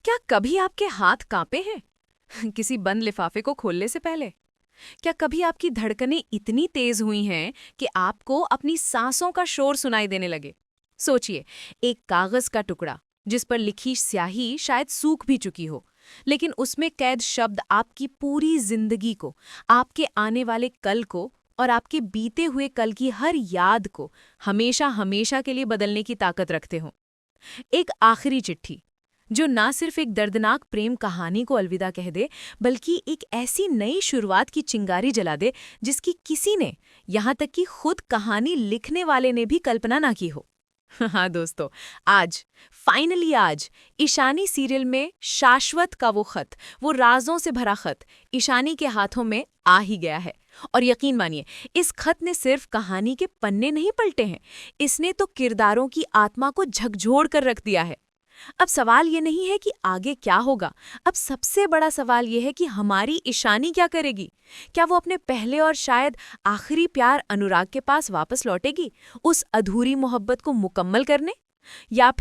क्या कभी आपके हाथ कांपे हैं किसी बंद लिफाफे को खोलने से पहले? क्या कभी आपकी धड़कनें इतनी तेज हुई हैं कि आपको अपनी सांसों का शोर सुनाई देने लगे? सोचिए, एक कागज का टुकड़ा जिस पर लिखी स्याही शायद सूख भी चुकी हो, लेकिन उसमें कैद शब्द आपकी पूरी जिंदगी को, आपके आने वाले कल को और आपके बीते हुए कल की हर याद को हमेशा हमेशा के लिए बदलने की ताकत रखते हो। एक आखिरी चिट्ठी जो ना सिर्फ एक दर्दनाक प्रेम कहानी को अलविदा कह दे, बल्कि एक ऐसी नई शुरुआत की चिंगारी जला दे जिसकी किसी ने, यहाँ तक कि खुद कहानी लिखने वाले ने भी कल्पना ना की हो। हाँ दोस्तों, फाइनली आज ईशानी सीरियल में शाश्वत का वो खत, वो राजों से भरा खत ईशानी के हाथों में आ ही गया है। और यकीन मानिए, इस खत ने सिर्फ कहानी के पन्ने नहीं पलटे हैं, इसने तो किरदारों की आत्मा को झकझोर कर रख दिया है। अब सवाल ये नहीं है कि आगे क्या होगा, अब सबसे बड़ा सवाल ये है कि हमारी ईशानी क्या करेगी। क्या वो अपने पहले और शायद आखिरी प्यार अनुराग के पास वापस लौटेगी, उस अधूरी मोहब्बत को मुकम्मल करने, या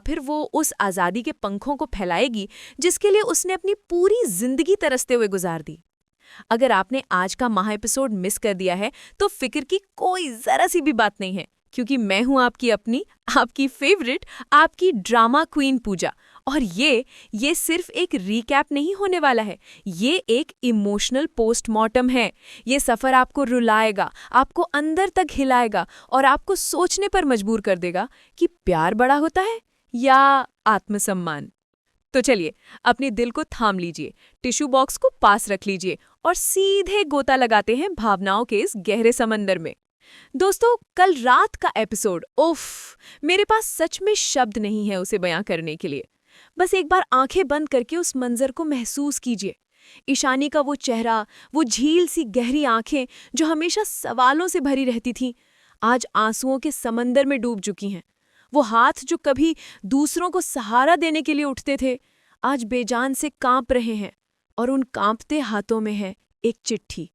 फिर वो उस आज़ादी के पंखों को फैलाएगी जिसके लिए उसने अपनी पूरी जिंदगी तरसते हुए गुजार दी। अगर आपने आज का महा एपिसोड मिस कर दिया है तो फिक्र की कोई जरा सी भी बात नहीं है, क्योंकि मैं हूं आपकी अपनी, आपकी फेवरेट, आपकी ड्रामा क्वीन पूजा। और ये सिर्फ एक रीकैप नहीं होने वाला है, ये एक इमोशनल पोस्टमार्टम है। ये सफ़र आपको रुलाएगा, आपको अंदर तक हिलाएगा और आपको सोचने पर मजबूर कर देगा कि प्यार बड़ा होता है या आत्मसम्मान। तो चलिए, अपने दिल को थाम लीजिए, टिश्यू बॉक्स को पास रख लीजिए और सीधे गोता लगाते हैं भावनाओं के इस गहरे समंदर में। दोस्तों, कल रात का एपिसोड, उफ, मेरे पास सच में शब्द नहीं है उसे बयां करने के लिए। बस एक बार आंखें बंद करके उस मंजर को महसूस कीजिए। ईशानी का वो चेहरा, वो झील सी गहरी आंखें जो हमेशा सवालों से भरी रहती थीं, आज आंसुओं के समंदर में डूब चुकी हैं। वो हाथ जो कभी दूसरों को सहारा देने के लिए उठते थे, आज बेजान से कांप रहे हैं। और उन कांपते हाथों में है एक चिट्ठी।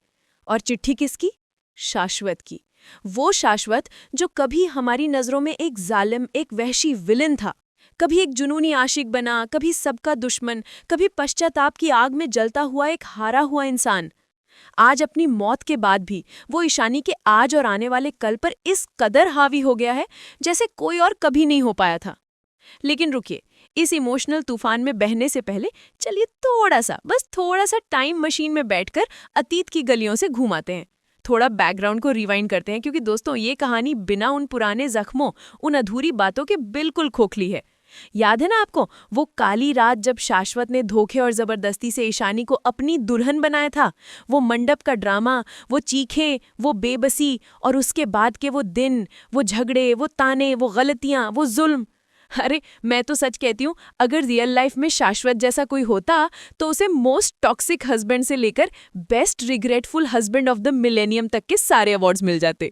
और चिट्ठी किसकी? शाश्वत की। वो शाश्वत जो कभी हमारी नज़रों में एक जालिम, एक वहशी विलन था, कभी एक जुनूनी आशिक बना, कभी सबका दुश्मन, कभी पश्चाताप की आग में जलता हुआ एक हारा हुआ इंसान। आज अपनी मौत के बाद भी वो ईशानी के आज और आने वाले कल पर इस कदर हावी हो गया है जैसे कोई और कभी नहीं हो पाया था। लेकिन रुकिए, इस इमोशनल तूफान में बहने से पहले चलिए बस थोड़ा सा टाइम मशीन में बैठकर अतीत की गलियों से घूमाते हैं, थोड़ा बैकग्राउंड को रिवाइंड करते हैं, क्योंकि दोस्तों ये कहानी बिना उन पुराने जख्मों, उन अधूरी बातों के बिल्कुल खोखली है। याद है ना आपको, वो काली रात जब शाश्वत ने धोखे और जबरदस्ती से ईशानी को अपनी दुल्हन बनाया था, वो मंडप का ड्रामा, वो चीखें, वो बेबसी, और उसके बाद के वो दिन, वो झगड़े, वो ताने, वो गलतियां, वो जुल्म। अरे मैं तो सच कहती हूँ, अगर रियल लाइफ में शाश्वत जैसा कोई होता तो उसे मोस्ट टॉक्सिक हस्बैंड से लेकर best regretful husband of the millennium तक के सारे अवार्ड्स मिल जाते।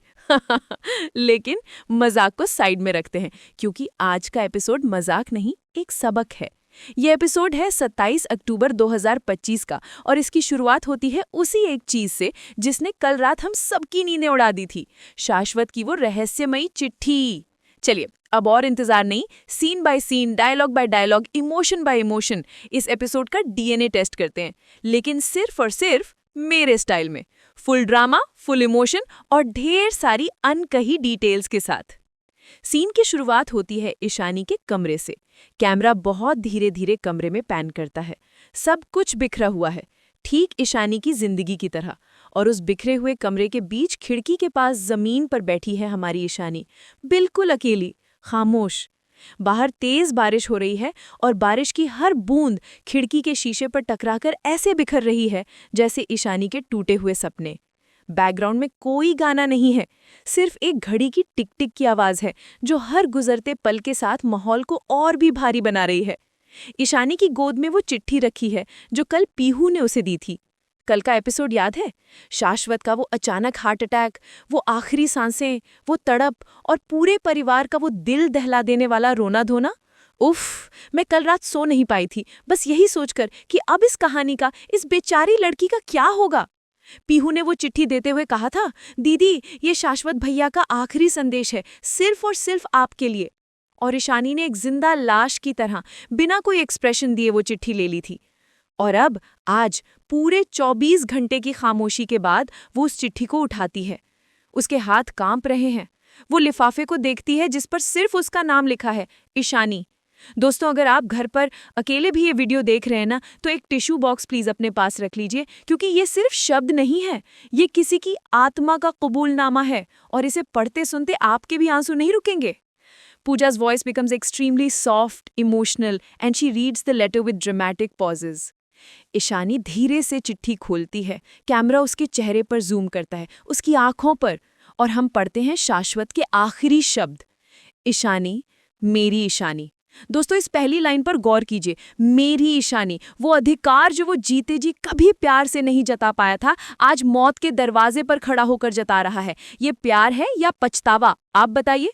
लेकिन मजाक को साइड में रखते हैं, क्योंकि आज का एपिसोड मजाक नहीं, एक सबक है। ये एपिसोड है 27 अक्टूबर 2025 का, और इसकी शुरुआत होती है उसी एक चीज से जिसने कल रात हम सबकी नींदें उड़ा दी थी, शाश्वत की वो रहस्यमयी चिट्ठी। चलिए, अब और इंतजार नहीं, scene by scene, dialogue by dialogue, emotion by emotion इस एपिसोड का डीएनए टेस्ट करते हैं, लेकिन सिर्फ और सिर्फ मेरे स्टाइल में, फुल ड्रामा, फुल इमोशन और ढेर सारी अनकही डिटेल्स के साथ। सीन की शुरुआत होती है ईशानी के कमरे से। कैमरा बहुत धीरे धीरे कमरे में पैन करता है। सब कुछ बिखरा हुआ है, ठीक ईशानी की जिंदगी की तरह। और उस बिखरे हुए कमरे के बीच खिड़की के पास जमीन पर बैठी है हमारी ईशानी, बिल्कुल अकेली, खामोश। बाहर तेज बारिश हो रही है और बारिश की हर बूंद खिड़की के शीशे पर टकराकर ऐसे बिखर रही है जैसे ईशानी के टूटे हुए सपने। बैकग्राउंड में कोई गाना नहीं है, सिर्फ एक घड़ी की टिक टिक की आवाज है जो हर गुजरते पल के साथ माहौल को और भी भारी बना रही है। ईशानी की गोद में वो चिट्ठी रखी है जो कल पीहू ने उसे दी थी। कल का एपिसोड याद है? शाश्वत का वो अचानक हार्ट अटैक, वो आखिरी सांसें, वो तड़प और पूरे परिवार का वो दिल दहला देने वाला रोना धोना। उफ, मैं कल रात सो नहीं पाई थी, बस यही सोचकर कि अब इस कहानी का, इस बेचारी लड़की का क्या होगा। पीहू ने वो चिट्ठी देते हुए कहा था, दीदी ये शाश्वत भैया का आखिरी संदेश है, सिर्फ और सिर्फ आपके लिए। और ईशानी ने एक जिंदा लाश की तरह बिना कोई एक्सप्रेशन दिए वो चिट्ठी ले ली थी। और अब आज पूरे 24 घंटे की खामोशी के बाद वो उस चिट्ठी को उठाती है। उसके हाथ कांप रहे हैं। वो लिफाफे को देखती है जिस पर सिर्फ उसका नाम लिखा है, ईशानी। दोस्तों, अगर आप घर पर अकेले भी ये वीडियो देख रहे हैं ना, तो एक टिश्यू बॉक्स प्लीज अपने पास रख लीजिए, क्योंकि ये सिर्फ शब्द नहीं है, ये किसी की आत्मा का कबूलनामा है और इसे पढ़ते सुनते आपके भी आंसू नहीं रुकेंगे। Pooja's voice becomes extremely soft, emotional, and she reads the letter with dramatic pauses. Ishani धीरे से चिट्ठी खोलती है, कैमरा उसके चेहरे पर जूम करता है, उसकी आंखों पर, और हम पढ़ते हैं शाश्वत के आखिरी शब्द, ईशानी, मेरी ईशानी। दोस्तों, इस पहली लाइन पर गौर कीजिए, मेरी ईशानी। वो अधिकार जो वो जीते जी कभी प्यार से नहीं जता पाया था, आज मौत के दरवाजे पर खड़ा होकर जता रहा है। ये प्यार है या पछतावा? आप बताइए।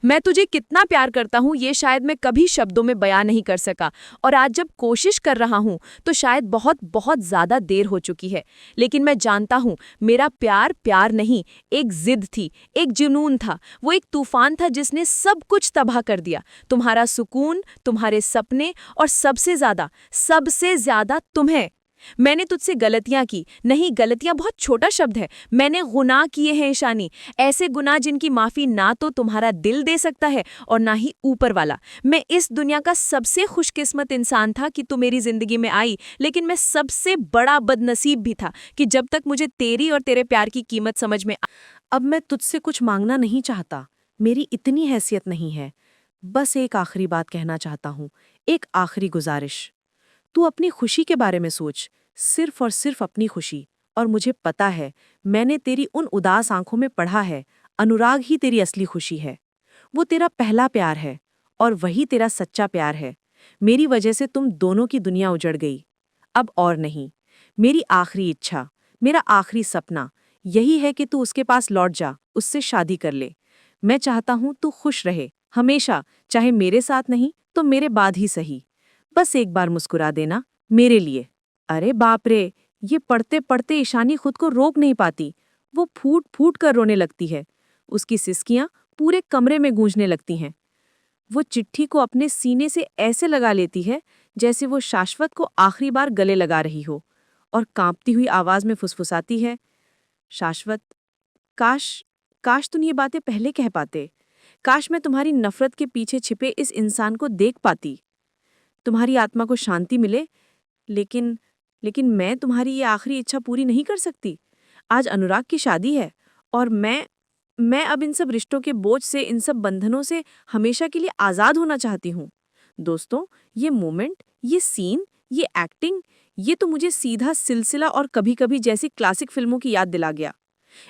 मैं तुझे कितना प्यार करता हूं ये शायद मैं कभी शब्दों में बयान नहीं कर सका, और आज जब कोशिश कर रहा हूं तो शायद बहुत बहुत ज्यादा देर हो चुकी है। लेकिन मैं जानता हूं मेरा प्यार प्यार नहीं, एक जिद थी, एक जुनून था, वो एक तूफान था जिसने सब कुछ तबाह कर दिया। तुम्हारा सुकून, तुम्हारे सपने, और सबसे ज्यादा तुम्हें। मैंने तुझसे गलतियां की, नहीं, गलतियां बहुत छोटा शब्द है, मैंने गुनाह किए हैं ईशानी, ऐसे गुनाह जिनकी माफी ना तो तुम्हारा दिल दे सकता है और ना ही ऊपर वाला। मैं इस दुनिया का सबसे खुशकिस्मत इंसान था कि तू मेरी जिंदगी में आई, लेकिन मैं सबसे बड़ा बदनसीब भी था कि जब तक मुझे तेरी और तेरे प्यार की कीमत समझ में। अब मैं तुझसे कुछ मांगना नहीं चाहता, मेरी इतनी हैसियत नहीं है। बस एक आखिरी बात कहना चाहता हूँ, एक आखिरी गुजारिश। तू अपनी खुशी के बारे में सोच, सिर्फ और सिर्फ अपनी खुशी। और मुझे पता है, मैंने तेरी उन उदास आंखों में पढ़ा है, अनुराग ही तेरी असली खुशी है। वो तेरा पहला प्यार है और वही तेरा सच्चा प्यार है। मेरी वजह से तुम दोनों की दुनिया उजड़ गई, अब और नहीं। मेरी आखिरी इच्छा, मेरा आखिरी सपना यही है कि तू उसके पास लौट जा, उससे शादी कर ले। मैं चाहता हूँ तू खुश रहे हमेशा, चाहे मेरे साथ नहीं तो मेरे बाद ही सही। बस एक बार मुस्कुरा देना मेरे लिए। अरे बाप रे, ये पढ़ते पढ़ते ईशानी खुद को रोक नहीं पाती। वो फूट फूट कर रोने लगती है। उसकी सिसकियां पूरे कमरे में गूंजने लगती हैं। वो चिट्ठी को अपने सीने से ऐसे लगा लेती है जैसे वो शाश्वत को आखिरी बार गले लगा रही हो, और कांपती हुई आवाज में फुसफुसाती है, शाश्वत, काश काश तुम ये बातें पहले कह पाते। काश मैं तुम्हारी नफरत के पीछे छिपे इस इंसान को देख पाती। तुम्हारी आत्मा को शांति मिले, लेकिन लेकिन मैं तुम्हारी ये आखिरी इच्छा पूरी नहीं कर सकती। आज अनुराग की शादी है और मैं अब इन सब रिश्तों के बोझ से, इन सब बंधनों से हमेशा के लिए आज़ाद होना चाहती हूँ। दोस्तों, ये मोमेंट, ये सीन, ये एक्टिंग, ये तो मुझे सीधा सिलसिला और कभी कभी जैसी क्लासिक फिल्मों की याद दिला गया।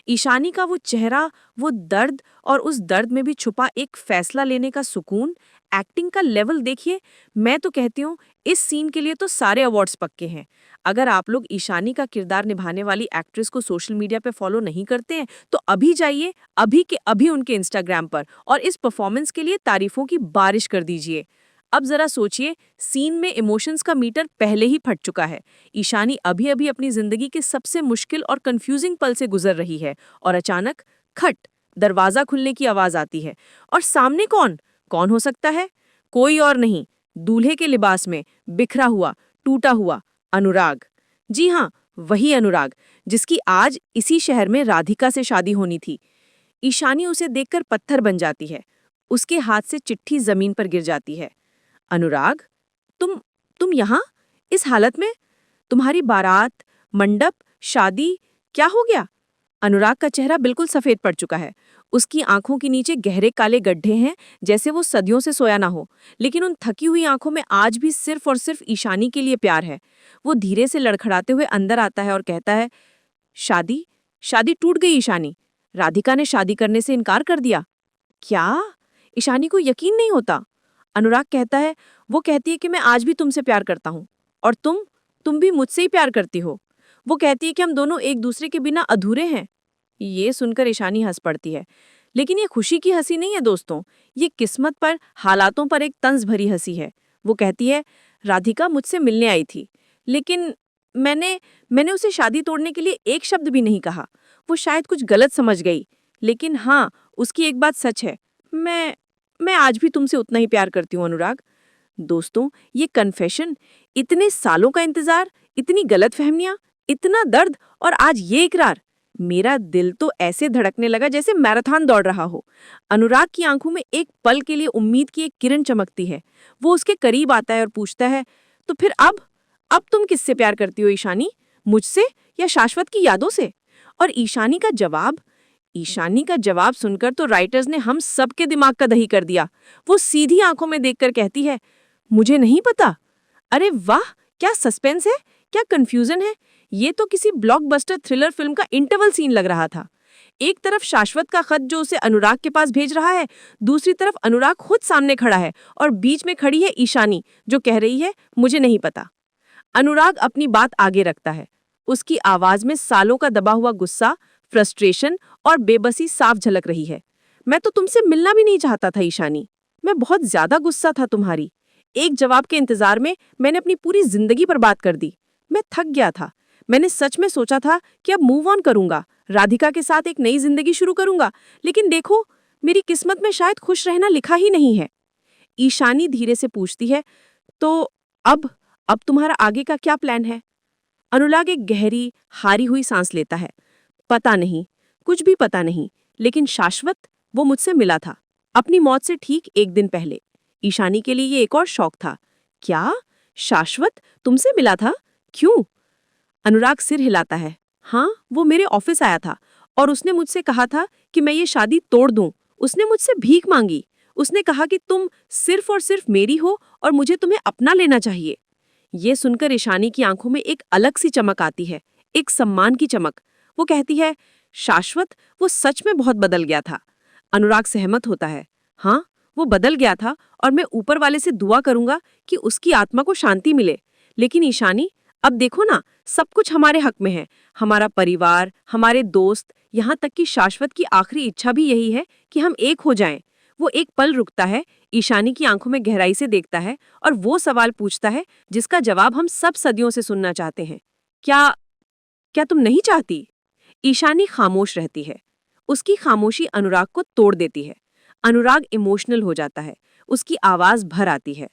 ईशानी का वो चेहरा, वो दर्द, और उस दर्द में भी छुपा एक फैसला लेने का सुकून। एक्टिंग का लेवल देखिए। मैं तो कहती हूँ इस सीन के लिए तो सारे अवार्ड्स पक्के हैं। अगर आप लोग ईशानी का किरदार निभाने वाली एक्ट्रेस को सोशल मीडिया पे फॉलो नहीं करते हैं तो अभी जाइए, अभी के अभी उनके इंस्टाग्राम पर, और इस परफॉर्मेंस के लिए तारीफों की बारिश कर दीजिए। अब जरा सोचिए, सीन में इमोशंस का मीटर पहले ही फट चुका है। ईशानी अभी अभी अपनी जिंदगी के सबसे मुश्किल और कंफ्यूजिंग पल से गुजर रही है, और अचानक खट, दरवाजा खुलने की आवाज आती है। और सामने कौन कौन हो सकता है? कोई और नहीं, दूल्हे के लिबास में बिखरा हुआ, टूटा हुआ अनुराग। जी हाँ, वही अनुराग जिसकी आज इसी शहर में राधिका से शादी होनी थी। ईशानी उसे देखकर पत्थर बन जाती है। उसके हाथ से चिट्ठी जमीन पर गिर जाती है। अनुराग, तुम यहाँ इस हालत में? तुम्हारी बारात, मंडप, शादी, क्या हो गया? अनुराग का चेहरा बिल्कुल सफेद पड़ चुका है। उसकी आंखों के नीचे गहरे काले गड्ढे हैं, जैसे वो सदियों से सोया ना हो। लेकिन उन थकी हुई आंखों में आज भी सिर्फ और सिर्फ ईशानी के लिए प्यार है। वो धीरे से लड़खड़ाते हुए अंदर आता है और कहता है, शादी शादी टूट गई ईशानी। राधिका ने शादी करने से इनकार कर दिया। क्या? ईशानी को यकीन नहीं होता। अनुराग कहता है, वो कहती है कि मैं आज भी तुमसे प्यार करता हूँ, और तुम भी मुझसे ही प्यार करती हो। वो कहती है कि हम दोनों एक दूसरे के बिना अधूरे हैं। ये सुनकर ईशानी हंस पड़ती है, लेकिन ये खुशी की हंसी नहीं है दोस्तों, ये किस्मत पर, हालातों पर एक तंज भरी हंसी है। वो कहती है, राधिका मुझसे मिलने आई थी, लेकिन मैंने उसे शादी तोड़ने के लिए एक शब्द भी नहीं कहा। वो शायद कुछ गलत समझ गई, लेकिन हाँ, उसकी एक बात सच है, मैं मैं आज भी तुमसे उतना ही प्यार करती हूँ अनुराग। दोस्तों, ये कन्फेशन, इतने सालों का इंतजार, इतनी गलतफहमियां, इतना दर्द और आज ये इकरार। मेरा दिल तो ऐसे धड़कने लगा जैसे मैराथन दौड़ रहा हो। अनुराग की आंखों में एक पल के लिए उम्मीद की एक किरण चमकती है। वो उसके करीब आता है और पूछता है, तो फिर अब तुम किससे प्यार करती हो ईशानी? मुझसे या शाश्वत की यादों से? और ईशानी का जवाब सुनकर तो राइटर्स ने हम सबके दिमाग का दही कर दिया। वो सीधी आंखों में देखकर कहती है, मुझे नहीं पता। अरे वाह, क्या सस्पेंस है, क्या कंफ्यूजन है। ये तो किसी ब्लॉकबस्टर थ्रिलर फिल्म का इंटरवल सीन लग रहा था। एक तरफ शाश्वत का खत जो उसे अनुराग के पास भेज रहा है, दूसरी तरफ अनुराग खुद सामने खड़ा है और बीच में खड़ी है ईशानी जो कह रही है, मुझे नहीं पता। अनुराग अपनी बात आगे रखता है। उसकी आवाज में सालों का दबा हुआ गुस्सा, फ्रस्ट्रेशन और बेबसी साफ झलक रही है। मैं तो तुमसे मिलना भी नहीं चाहता था ईशानी। मैं बहुत ज्यादा गुस्सा था तुम्हारी। एक जवाब के इंतजार में मैंने अपनी पूरी जिंदगी बर्बाद कर दी। मैं थक गया था। मैंने सच में सोचा था कि अब मूव ऑन करूंगा, राधिका के साथ एक नई जिंदगी शुरू करूंगा, लेकिन देखो, मेरी किस्मत में शायद खुश रहना लिखा ही नहीं है। ईशानी धीरे से पूछती है, तो अब तुम्हारा आगे का क्या प्लान है? अनुराग एक गहरी, हारी हुई सांस लेता है। पता नहीं, कुछ भी पता नहीं, लेकिन शाश्वत, वो मुझसे मिला था अपनी मौत से ठीक एक दिन पहले। ईशानी के लिए ये एक और शौक था। क्या? शाश्वत तुमसे मिला था? क्यों? अनुराग सिर हिलाता है। हाँ, वो मेरे ऑफिस आया था और उसने मुझसे कहा था कि मैं ये शादी तोड़ दूं। उसने मुझसे भीख मांगी। उसने कहा कि तुम सिर्फ और सिर्फ मेरी हो और मुझे तुम्हें अपना लेना चाहिए। ये सुनकर ईशानी की आंखों में एक अलग सी चमक आती है, एक सम्मान की चमक। वो कहती है, शाश्वत, वो सच में बहुत बदल गया था। अनुराग सहमत होता है। हाँ, वो बदल गया था और मैं ऊपर वाले से दुआ करूंगा कि उसकी आत्मा को शांति मिले। लेकिन ईशानी, अब देखो ना, सब कुछ हमारे हक में है। हमारा परिवार, हमारे दोस्त, यहाँ तक कि शाश्वत की आखिरी इच्छा भी यही है कि हम एक हो जाएं। वो एक पल रुकता है, ईशानी की आंखों में गहराई से देखता है और वो सवाल पूछता है जिसका जवाब हम सब सदियों से सुनना चाहते हैं। क्या क्या तुम नहीं चाहती? ईशानी खामोश रहती है। उसकी खामोशी अनुराग को तोड़ देती है। अनुराग इमोशनल हो जाता है। उसकी आवाज भर आती है।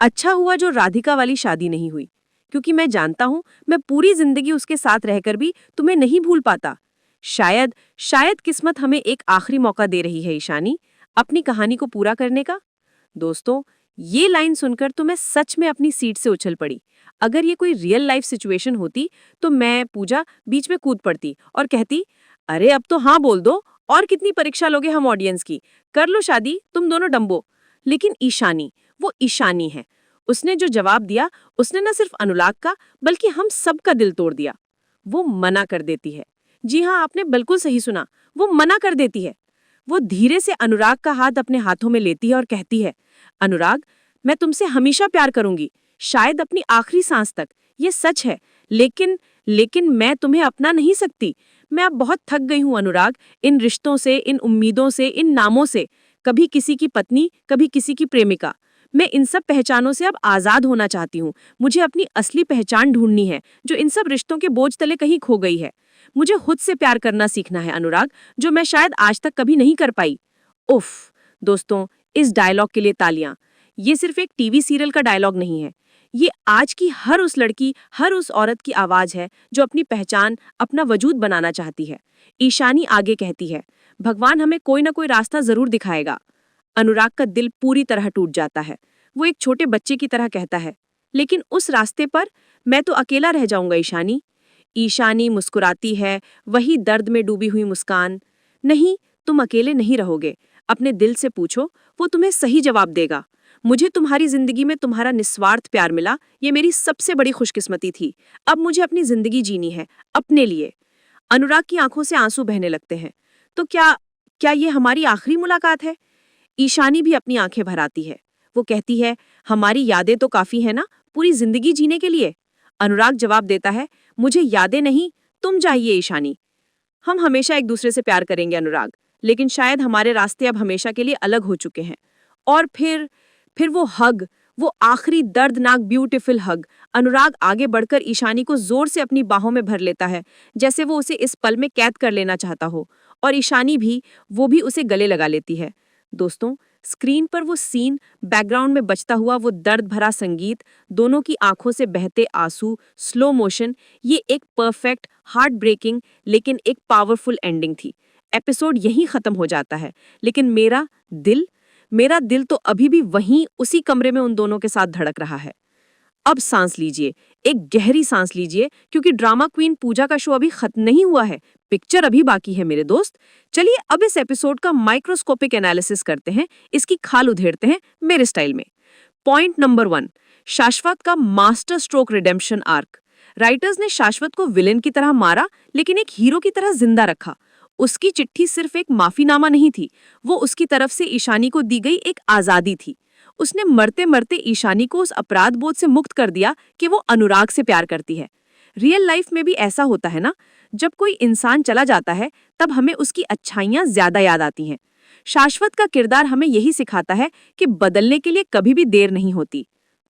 अच्छा हुआ जो राधिका वाली शादी नहीं हुई, क्योंकि मैं जानता हूं मैं पूरी जिंदगी उसके साथ रहकर भी तुम्हें नहीं भूल पाता। शायद किस्मत हमें एक आखिरी मौका दे रही है ईशानी, अपनी कहानी को पूरा करने का। दोस्तों, ये लाइन सुनकर तो मैं सच में अपनी सीट से उछल पड़ी। अगर ये कोई रियल लाइफ सिचुएशन होती तो मैं, पूजा, बीच में कूद पड़ती और कहती, अरे अब तो हाँ बोल दो, और कितनी परीक्षा लोगे हम ऑडियंस की, कर लो शादी तुम दोनों डम्बो। लेकिन ईशानी, वो ईशानी है। उसने जो जवाब दिया, उसने न सिर्फ अनुराग का बल्कि हम सबका दिल तोड़ दिया। वो मना कर देती है। जी हाँ, आपने बिल्कुल सही सुना, वो मना कर देती है। वो धीरे से अनुराग का हाथ अपने हाथों में लेती है और कहती है, अनुराग, मैं तुमसे हमेशा प्यार करूंगी, शायद अपनी आखिरी सांस तक, ये सच है। लेकिन मैं तुम्हें अपना नहीं सकती। मैं अब बहुत थक गई हूं अनुराग, इन रिश्तों से, इन उम्मीदों से, इन नामों से। कभी किसी की पत्नी, कभी किसी की प्रेमिका। मैं इन सब पहचानों से अब आजाद होना चाहती हूँ। मुझे अपनी असली पहचान ढूंढनी है, जो इन सब रिश्तों के बोझ तले कहीं खो गई है। मुझे खुद से प्यार करना सीखना है अनुराग, जो मैं शायद आज तक कभी नहीं कर पाई। उफ, दोस्तों, इस डायलॉग के लिए तालियां। ये सिर्फ एक टीवी सीरियल का डायलॉग नहीं है। ये आज की हर उस लड़की, हर उस औरत की आवाज है जो अपनी पहचान, अपना वजूद बनाना चाहती है। ईशानी आगे कहती है, भगवान हमें कोई ना कोई रास्ता जरूर दिखाएगा। अनुराग का दिल पूरी तरह टूट जाता है। वो एक छोटे बच्चे की तरह कहता है, लेकिन उस रास्ते पर मैं तो अकेला रह जाऊंगा ईशानी। ईशानी मुस्कुराती है, वही दर्द में डूबी हुई मुस्कान। नहीं, तुम अकेले नहीं रहोगे। अपने दिल से पूछो, वो तुम्हें सही जवाब देगा। मुझे तुम्हारी जिंदगी में तुम्हारा निस्वार्थ प्यार मिला, ये मेरी सबसे बड़ी खुशकिस्मती थी। अब मुझे अपनी जिंदगी जीनी है, अपने लिए। अनुराग की आंखों से आंसू बहने लगते हैं। तो क्या ये हमारी आखिरी मुलाकात है? ईशानी भी अपनी आंखें भर आती है। वो कहती है, हमारी यादें तो काफी है ना पूरी जिंदगी जीने के लिए। अनुराग जवाब देता है, मुझे यादें नहीं, तुम चाहिए ईशानी। हम हमेशा एक दूसरे से प्यार करेंगे अनुराग, लेकिन शायद हमारे रास्ते अब हमेशा के लिए अलग हो चुके हैं। और फिर वो हग, वो आखिरी दर्दनाक ब्यूटीफुल हग। अनुराग आगे बढ़कर ईशानी को जोर से अपनी बाहों में भर लेता है, जैसे वो उसे इस पल में कैद कर लेना चाहता हो। और ईशानी भी, वो भी उसे गले लगा लेती है। दोस्तों, स्क्रीन पर वो सीन, बैकग्राउंड में बजता हुआ वो दर्द भरा संगीत, दोनों की आंखों से बहते आंसू, स्लो मोशन, ये एक परफेक्ट, हार्ट ब्रेकिंग लेकिन एक पावरफुल एंडिंग थी। एपिसोड यहीं खत्म हो जाता है, लेकिन मेरा दिल तो अभी भी वहीं उसी कमरे में उन दोनों के साथ धड़क रहा है। अब सांस लीजिए, एक गहरी सांस लीजिए, क्योंकि ड्रामा क्वीन पूजा का शो अभी खत्म नहीं हुआ है, पिक्चर अभी बाकी है मेरे दोस्त। चलिए अब इस एपिसोड का माइक्रोस्कोपिक एनालिसिस करते हैं, इसकी खाल उधेड़ते हैं मेरे स्टाइल में। पॉइंट नंबर 1, शाश्वत का master stroke redemption arc. Writers ने शाश्वत को विलेन की तरह मारा, लेकिन एक हीरो की तरह जिंदा रखा। उसकी चिट्ठी सिर्फ एक माफीनामा नहीं थी, वो उसकी तरफ से ईशानी को दी गई एक आजादी थी। उसने मरते मरते ईशानी को उस अपराध बोध से मुक्त कर दिया कि वो अनुराग से प्यार करती है। रियल लाइफ में भी ऐसा होता है ना, जब कोई इंसान चला जाता है तब हमें उसकी अच्छाइयां ज्यादा याद आती हैं। शाश्वत का किरदार हमें यही सिखाता है कि बदलने के लिए कभी भी देर नहीं होती।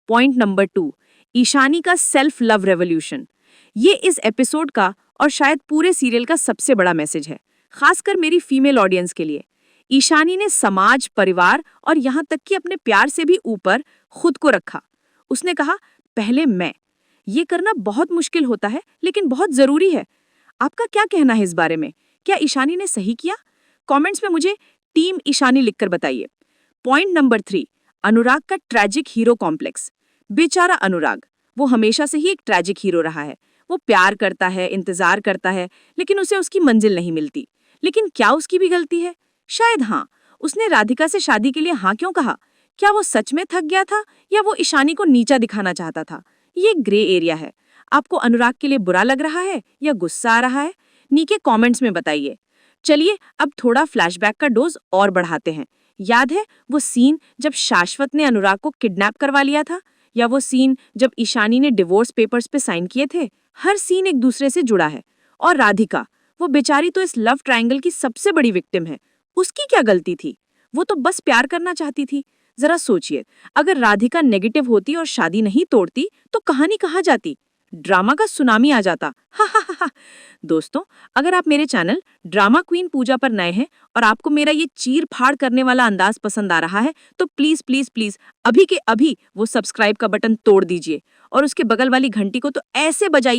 पॉइंट नंबर 2, ईशानी का सेल्फ लव रेवोल्यूशन। ये इस एपिसोड का और शायद पूरे सीरियल का सबसे बड़ा मैसेज है, खासकर मेरी फीमेल ऑडियंस के लिए। ईशानी ने समाज, परिवार और यहाँ तक कि अपने प्यार से भी ऊपर खुद को रखा। उसने कहा, पहले मैं। ये करना बहुत मुश्किल होता है, लेकिन बहुत जरूरी है। आपका क्या कहना है इस बारे में? क्या ईशानी ने सही किया? कमेंट्स में मुझे टीम ईशानी लिखकर बताइए। पॉइंट नंबर 3, अनुराग का ट्रैजिक हीरो कॉम्प्लेक्स। बेचारा अनुराग, वो हमेशा से ही एक ट्रैजिक हीरो रहा है। वो प्यार करता है, इंतजार करता है, लेकिन उसे उसकी मंजिल नहीं मिलती। लेकिन क्या उसकी भी गलती है? शायद हाँ। उसने राधिका से शादी के लिए हाँ क्यों कहा? क्या वो सच में थक गया था, या वो ईशानी को नीचा दिखाना चाहता था? ये ग्रे एरिया है। आपको अनुराग के लिए बुरा लग रहा है या गुस्सा आ रहा है? नीचे कमेंट्स में बताइए। चलिए अब थोड़ा फ्लैशबैक का डोज और बढ़ाते हैं। याद है वो सीन जब शाश्वत ने अनुराग को किडनैप करवा लिया था, या वो सीन जब ईशानी ने डिवोर्स पेपर्स पे साइन किए थे? हर सीन एक दूसरे से जुड़ा है। और राधिका, वो बेचारी तो इस लव ट्रायंगल की सबसे बड़ी विक्टिम है। उसकी क्या गलती थी? वो तो बस प्यार करना चाहती थी। जरा सोचिए, अगर राधिका नेगेटिव होती और शादी नहीं तोड़ती तो कहानी कहाँ जाती? ड्रामा का सुनामी आ जाता। हा। दोस्तों, अगर आप मेरे चैनल ड्रामा क्वीन पूजा पर नए हैं और आपको मेरा ये चीर फाड़ करने वाला अंदाज पसंद आ रहा है, तो प्लीज प्लीज प्लीज अभी के अभी वो सब्सक्राइब का बटन तोड़ दीजिए और उसके बगल वाली घंटी को तो ऐसे बजाइए